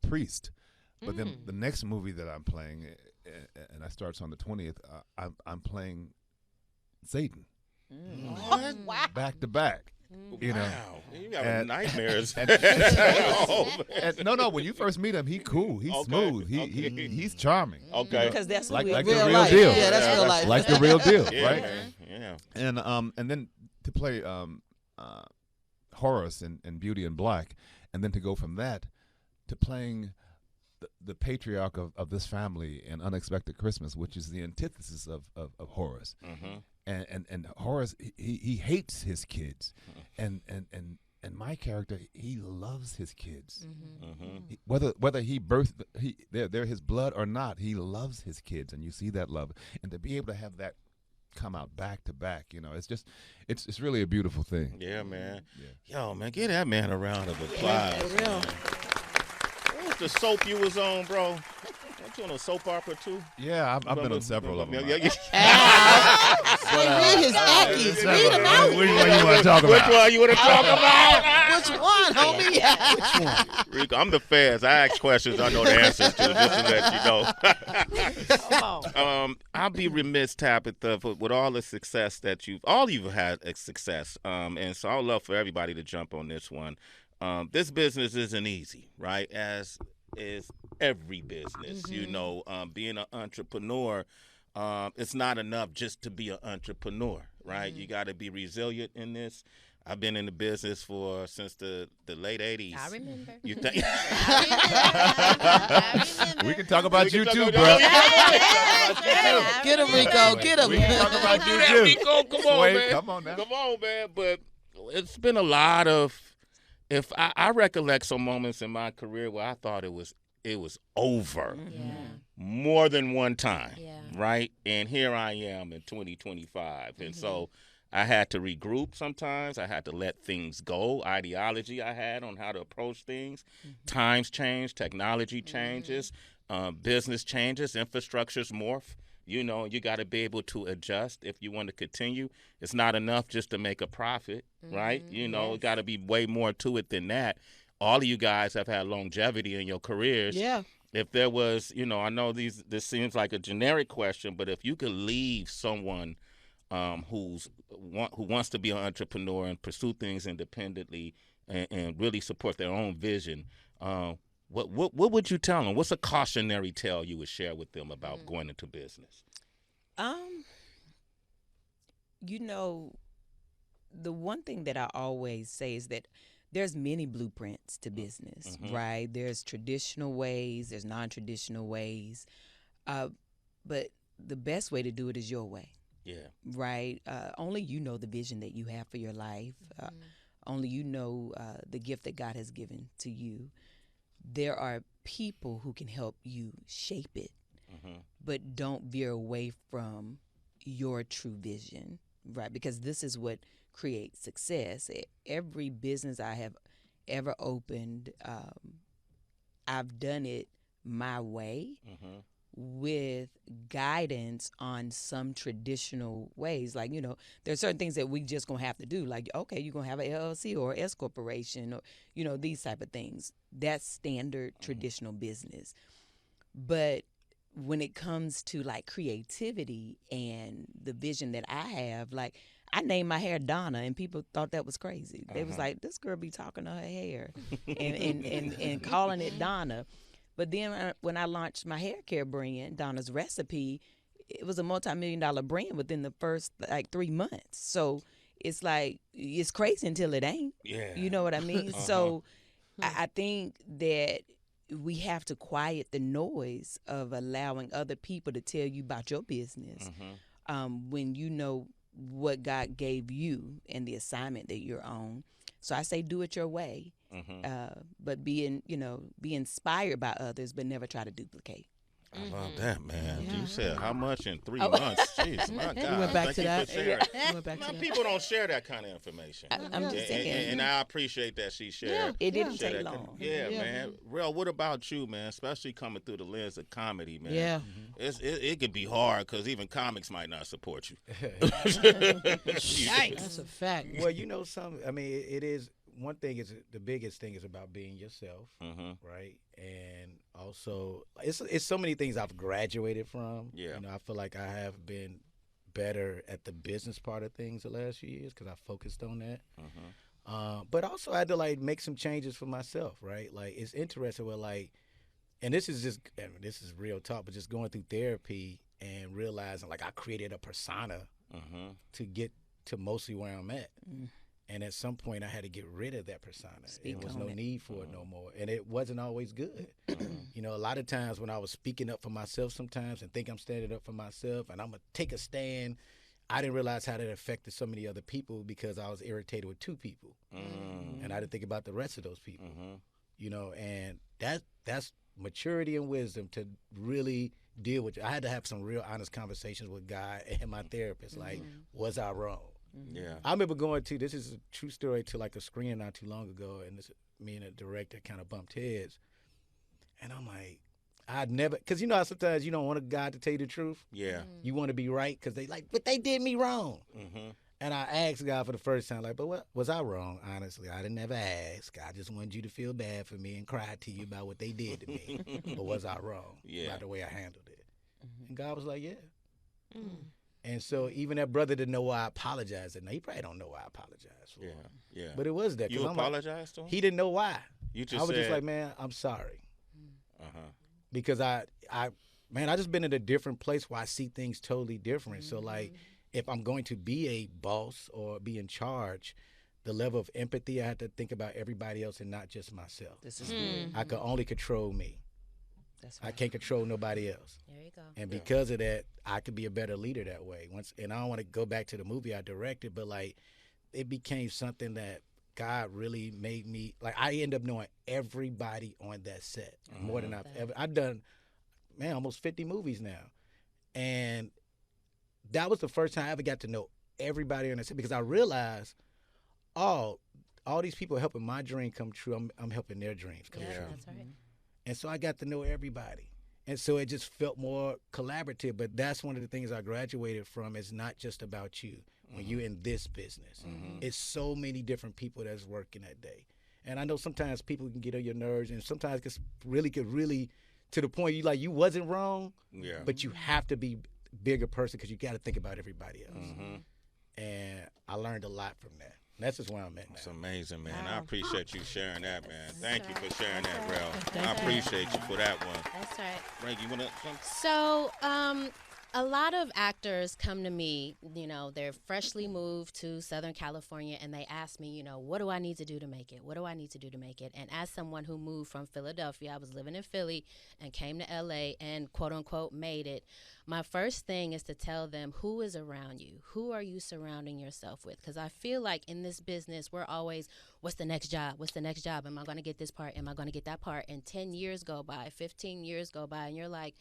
priest. But then the next movie that I'm playing, and I starts on the 20th, I'm playing Satan. Wow. Back to back. You know, you got nightmares. No. When you first meet him, he's cool. He's smooth. He's charming. Okay, because that's like what the real life. deal. Yeah, that's real life. Like the real deal, right? Man. Yeah. And then to play Horace in Beauty and Black, and then to go from that to playing the patriarch of this family in Unexpected Christmas, which is the antithesis of Horace. And Horace, he hates his kids, and my character, he loves his kids. Whether they're his blood or not, he loves his kids, and you see that love, and to be able to have that come out back to back, it's really a beautiful thing. Yeah, man. Yo, man, give that man a round of applause. Real. What was the soap you was on, bro? Weren't you on a soap opera too? Yeah, I've been on several of them. Read his Ackies. Read them out. Which one you want to talk about? Which one you want to talk about? Which one, homie? Which one? Rico, I'm the feds. I ask questions I know the answers to, just to let you know. I'll be remiss, Tabitha, with all the success that you've had success. And so I would love for everybody to jump on this one. this business isn't easy, right? As is every business. You know, being an entrepreneur, it's not enough just to be an entrepreneur, right? You got to be resilient in this. I've been in the business since the late 80s. I remember. You think? I remember. We can talk about you too, bro. Get him, Rico. Get him. We can talk about you that, too. Rico. Come on, Wait, man. come on now. Come on, man. But it's been a lot of. If I recollect some moments in my career where I thought it was over more than one time, right? And here I am in 2025, and so I had to regroup. Sometimes I had to let things go. Ideology I had on how to approach things. Times change, technology changes, business changes, infrastructures morph. You know, you got to be able to adjust if you want to continue. It's not enough just to make a profit, right? You know, it got to be way more to it than that. All of you guys have had longevity in your careers. Yeah. If there was, you know, I know this seems like a generic question, but if you could leave someone who wants to be an entrepreneur and pursue things independently and really support their own vision, what would you tell them? What's a cautionary tale you would share with them about going into business? You know, the one thing that I always say is that there's many blueprints to business, right? There's traditional ways, there's non-traditional ways, but the best way to do it is your way. Yeah. Right? Only you know the vision that you have for your life. Only you know the gift that God has given to you. There are people who can help you shape it, but don't veer away from your true vision, right? Because this is what creates success. Every business I have ever opened, I've done it my way with guidance on some traditional ways. Like, you know, there's certain things that we just gonna have to do. Like, okay, you're gonna have an LLC or S corporation, or, you know, these type of things. That's standard traditional business. But when it comes to like creativity and the vision that I have, like, I named my hair Donna, and people thought that was crazy. They was like, this girl be talking to her hair and calling it Donna. But then when I launched my hair care brand, Donna's Recipe, it was a multi-million-dollar brand within the first, like, 3 months. So it's like, it's crazy until it ain't. Yeah. You know what I mean? So I think that we have to quiet the noise of allowing other people to tell you about your business when you know what God gave you and the assignment that you're on. So I say do it your way, but be inspired by others, but never try to duplicate. I love that, man. You said how much in 3 Oh. months? Jeez, my God. We went back to that. People don't share that kind of information. I'm just saying. And I appreciate that she shared. It didn't shared take that long. Yeah, man. Rell, what about you, man? Especially coming through the lens of comedy, man. Yeah. It could be hard because even comics might not support you. Yikes. That's a fact. Well, you know, it is. One thing is, the biggest thing is about being yourself, right? And also, it's so many things I've graduated from. Yeah. You know, I feel like I have been better at the business part of things the last few years because I focused on that. But also, I had to like make some changes for myself, right? Like, it's interesting with like, and this is real talk, but just going through therapy and realizing like I created a persona to get to mostly where I'm at. And at some point, I had to get rid of that persona. There was no need for it no more. And it wasn't always good. You know, a lot of times when I was speaking up for myself sometimes and think I'm standing up for myself and I'm going to take a stand, I didn't realize how that affected so many other people because I was irritated with 2 people. And I didn't think about the rest of those people. You know, and that's maturity and wisdom to really deal with it. I had to have some real honest conversations with God and my therapist. Like, was I wrong? Yeah. I remember going to, this is a true story, to like a screening not too long ago, and me and a director kind of bumped heads. And I'm like, I'd never, because you know how sometimes you don't want a guy to tell you the truth? Yeah. You want to be right because they like, but they did me wrong. And I asked God for the first time, like, but what was I wrong? Honestly, I didn't ever ask. I just wanted you to feel bad for me and cry to you about what they did to me. But was I wrong about the way I handled it? And God was like, yeah. And so even that brother didn't know why I apologized. And he probably don't know why I apologized for. Yeah. But it was that. You apologized to him? He didn't know why. You just I was said, just like, man, I'm sorry. uh-huh. Because I just been in a different place where I see things totally different. So like, if I'm going to be a boss or be in charge, the level of empathy, I have to think about everybody else and not just myself. This is good. I can only control me. That's right. I can't control nobody else. There you go. And because of that, I could be a better leader that way. And I don't want to go back to the movie I directed, but like, it became something that God really made me, like, I end up knowing everybody on that set more than I've done, man, almost 50 movies now. And that was the first time I ever got to know everybody on that set, because I realized, all these people are helping my dream come true. I'm helping their dreams come true. That's right. And so I got to know everybody. And so it just felt more collaborative. But that's one of the things I graduated from. It's not just about you when you're in this business. It's so many different people that's working that day. And I know sometimes people can get on your nerves, and sometimes it could really to the point you wasn't wrong, but you have to be a bigger person because you got to think about everybody else. And I learned a lot from that. That's just where I'm at now. It's amazing, man. I appreciate you sharing that, man. Thank you for sharing that, Rell. I appreciate you for that one. That's right. Reagan, you want to? So, a lot of actors come to me, they're freshly moved to Southern California, and they ask me, what do I need to do to make it? What do I need to do to make it? And as someone who moved from Philadelphia, I was living in Philly and came to LA and quote unquote made it. My first thing is to tell them, who is around you? Who are you surrounding yourself with? Because I feel like in this business, we're always, what's the next job? What's the next job? Am I going to get this part? Am I going to get that part? And 10 years go by, 15 years go by, and you're like,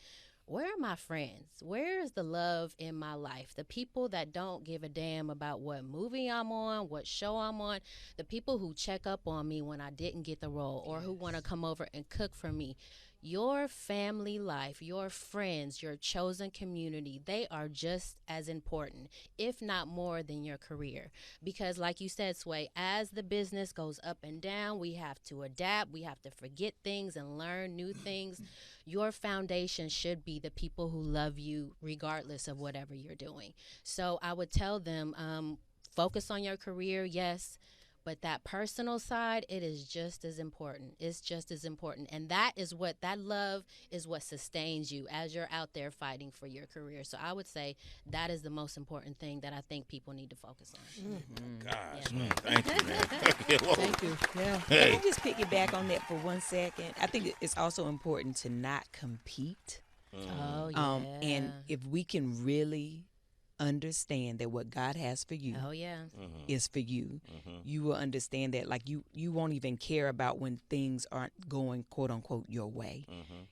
where are my friends? Where is the love in my life? The people that don't give a damn about what movie I'm on, what show I'm on, the people who check up on me when I didn't get the role, or who want to come over and cook for me. Your family life, your friends, your chosen community, they are just as important, if not more than your career. Because like you said, Sway, as the business goes up and down, we have to adapt, we have to forget things and learn new things. Your foundation should be the people who love you regardless of whatever you're doing. So I would tell them, focus on your career, yes, but that personal side, it is just as important. It's just as important. And that love is what sustains you as you're out there fighting for your career. So I would say that is the most important thing that I think people need to focus on. Gosh, man. Thank you, man. Thank you. Yeah. Hey. Can I just piggyback on that for 1 second? I think it's also important to not compete. Oh, yeah. And if we can really understand that what God has for you is for you, you will understand that, like, you won't even care about when things aren't going quote unquote your way.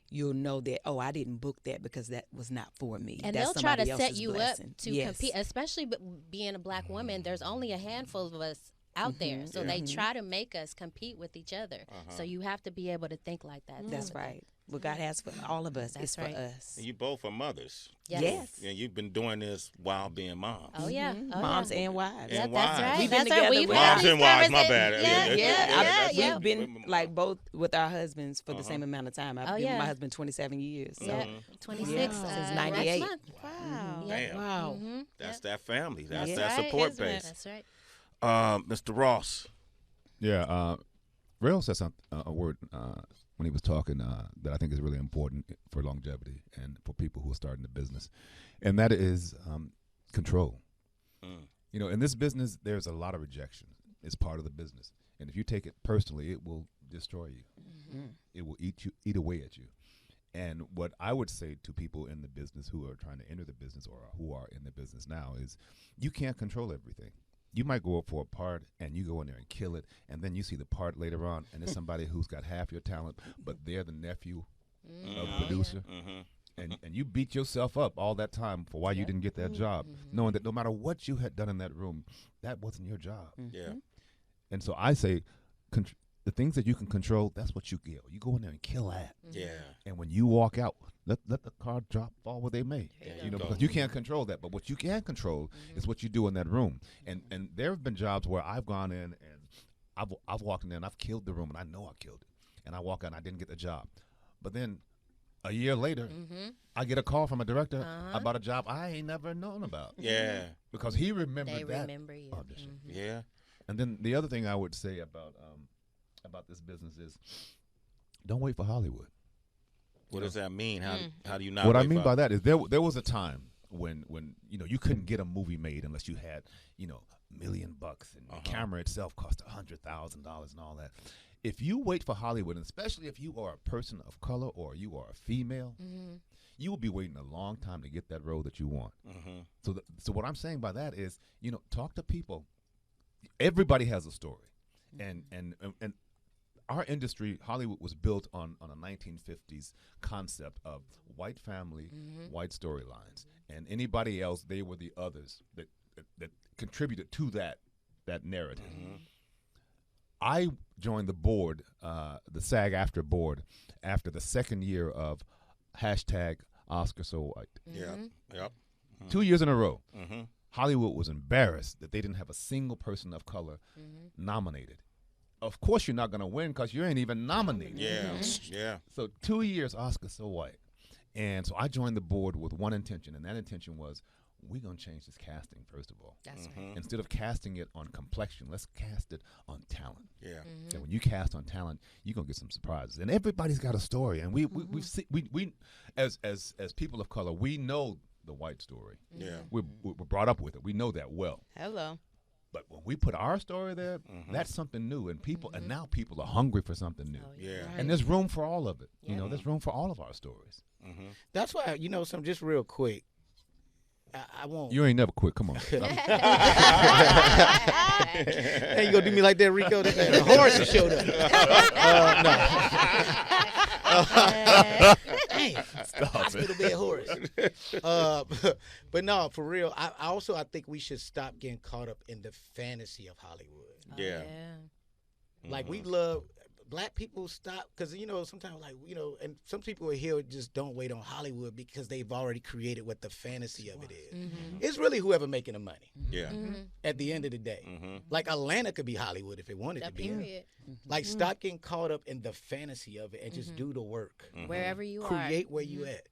You'll know that, oh, I didn't book that because that was not for me. And that's they'll try to somebody set else's you blessing. up to compete, especially being a black woman. There's only a handful of us out there, so they try to make us compete with each other. So you have to be able to think like that. That's right. What God has for all of us is for us. You both are mothers. Yes. And you've been doing this while being moms. Oh, yeah. Oh, Moms and wives. And that's right. We've That's been right. together Moms and wives, my bad. We've been like both with our husbands for the same amount of time. I've been with my husband 27 years. So. 26 since 98. Wow. Damn. Wow. That's that family. That's that right, support isn't it? base. That's right. Mr. Ross. Yeah, Rell said a word when he was talking that I think is really important for longevity and for people who are starting the business, and that is control. You know, in this business, there's a lot of rejection. It's part of the business, and if you take it personally, it will destroy you. It will eat away at you. And what I would say to people in the business who are trying to enter the business or who are in the business now is, you can't control everything. You might go up for a part and you go in there and kill it, and then you see the part later on, and it's somebody who's got half your talent, but they're the nephew of the producer. And you beat yourself up all that time for why you didn't get that job, knowing that no matter what you had done in that room, that wasn't your job. And so I say, the things that you can control, that's what you kill. You go in there and kill that. And when you walk out, let the car fall where they may. You know, because you can't control that. But what you can control is what you do in that room. And there have been jobs where I've gone in and I've walked in there and I've killed the room, and I know I killed it. And I walk out and I didn't get the job. But then A year later, I get a call from a director about a job I ain't never known about. Yeah. Because he remembered They that remember you. audition. Yeah. And then the other thing I would say about this business is, don't wait for Hollywood. What does that mean? How do you not? What I wait mean for- by that is there was a time when you couldn't get a movie made unless you had $1 million and the camera itself cost $100,000 and all that. If you wait for Hollywood, and especially if you are a person of color or you are a female, you will be waiting a long time to get that role that you want. So what I'm saying by that is, talk to people. Everybody has a story, and our industry, Hollywood, was built on a 1950s concept of white family, white storylines, and anybody else, they were the others that contributed to that narrative. I joined the board, the SAG-AFTRA board, after the second year of #Oscar So White. Yep. 2 years in a row. Hollywood was embarrassed that they didn't have a single person of color nominated. Of course, you're not going to win because you ain't even nominated. Yeah. So 2 years, Oscar So White. And so I joined the board with one intention, and that intention was, we're going to change this casting, first of all. That's right. Instead of casting it on complexion, let's cast it on talent. Yeah. And when you cast on talent, you're going to get some surprises. And everybody's got a story. And we as people of color, we know the white story. Yeah. We're brought up with it. We know that well. Hello. But when we put our story there, that's something new, and now people are hungry for something new. Yeah. And there's room for all of it. There's room for all of our stories. That's why, some just real quick. I won't. You ain't never quit. Come on. Hey, you gonna do me like that, Ricco? The horse has showed up. No. Hey, hospital bed horse. But no, for real. I think we should stop getting caught up in the fantasy of Hollywood. Yeah. Like we love. Black people stop because sometimes and some people here just don't wait on Hollywood because they've already created what the fantasy of it is. It's really whoever making the money. Yeah. At the end of the day, like Atlanta could be Hollywood if it wanted to be. Period. Like stop getting caught up in the fantasy of it and just do the work. Wherever you are. Create where you at.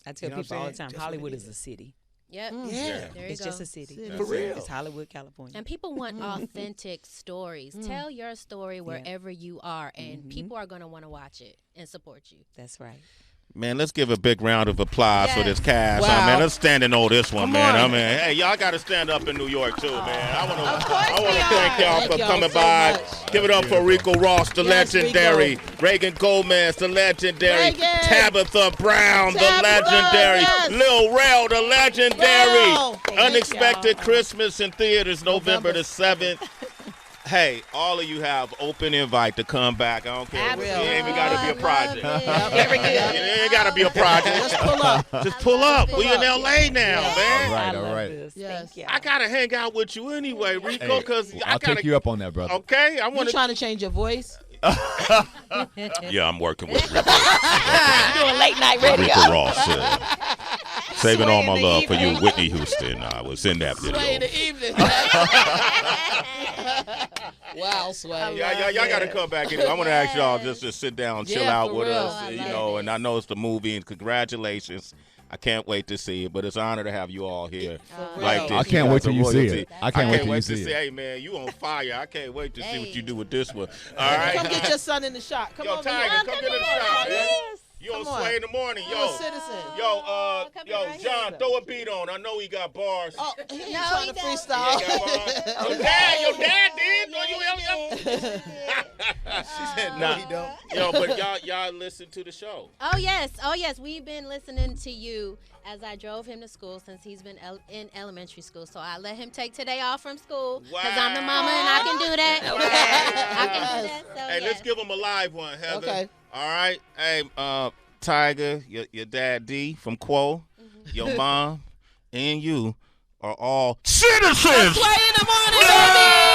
I tell You know what people I'm all the saying? time, Just Hollywood what it is a is. city. Yep. Yeah. There you It's go. just a city. For real. It's Hollywood, California. And people want authentic stories. Tell your story wherever you are, and people are going to want to watch it and support you. That's right. Man, let's give a big round of applause for this cast. Wow. Man, let's stand and know this one, Come man. on. Hey, y'all got to stand up in New York too, man. I want to we thank y'all Thank for y'all coming so by. much. Give it up for Ricco Ross, the Yes, legendary. Ricco. Reagan Gomez, the legendary. Reagan. Tabitha Brown, the Tabitha, legendary. yes. Lil Rel, the legendary. Rell. Thank Unexpected y'all. Christmas in theaters, November the 7th. Hey, all of you have open invite to come back. I don't care. It Absolutely. ain't even got to be a project. Very It ain't got to be a project. Just pull up. Just pull up. We in Pull up. LA now, man. Right, I all love right. this. Yes. Thank you. I gotta hang out with you anyway, Ricco, because I I'll gotta. take you up on that, brother. Okay, I You want to. trying to change your voice? Yeah, I'm working with Ricco, Doing late night radio. Ricco Ross. Saving all my Sway in the love for you, evening. Whitney Houston. I was in that Sway in video. the evening. Wow, Sway. Y'all got to come back. Anyway. I want to ask y'all just to sit down, chill Yeah, out for with real. us, I you love know. And I know it's the movie, and congratulations. I can't wait to see it, but it's an honor to have you all here. real. Like this. I can't wait till you see royalty. it. I can't wait till you see see. it. Hey man, you on fire! I can't wait to see what you do with this one. All Come right, get your son in the shot. Come yo, over Tiger, here. come get in the shot, man. You on Come on. Sway in the morning, You yo. a citizen. Yo, come yo, right John, here. throw a beat on. I know he got bars. Oh, he ain't No, trying he to don't. freestyle. He got bars. Your dad did. No, you She said, Nah. no, he don't. Yo, but y'all listen to the show. Oh yes. We've been listening to you as I drove him to school since he's been in elementary school. So I let him take today off from school because I'm the mama and I can do that. I can do that. So Hey, let's give him a live one, Heather. Okay. All right. Hey, Tiger, your dad D from Quo, your mom, and you are all citizens. Sway in the morning, baby.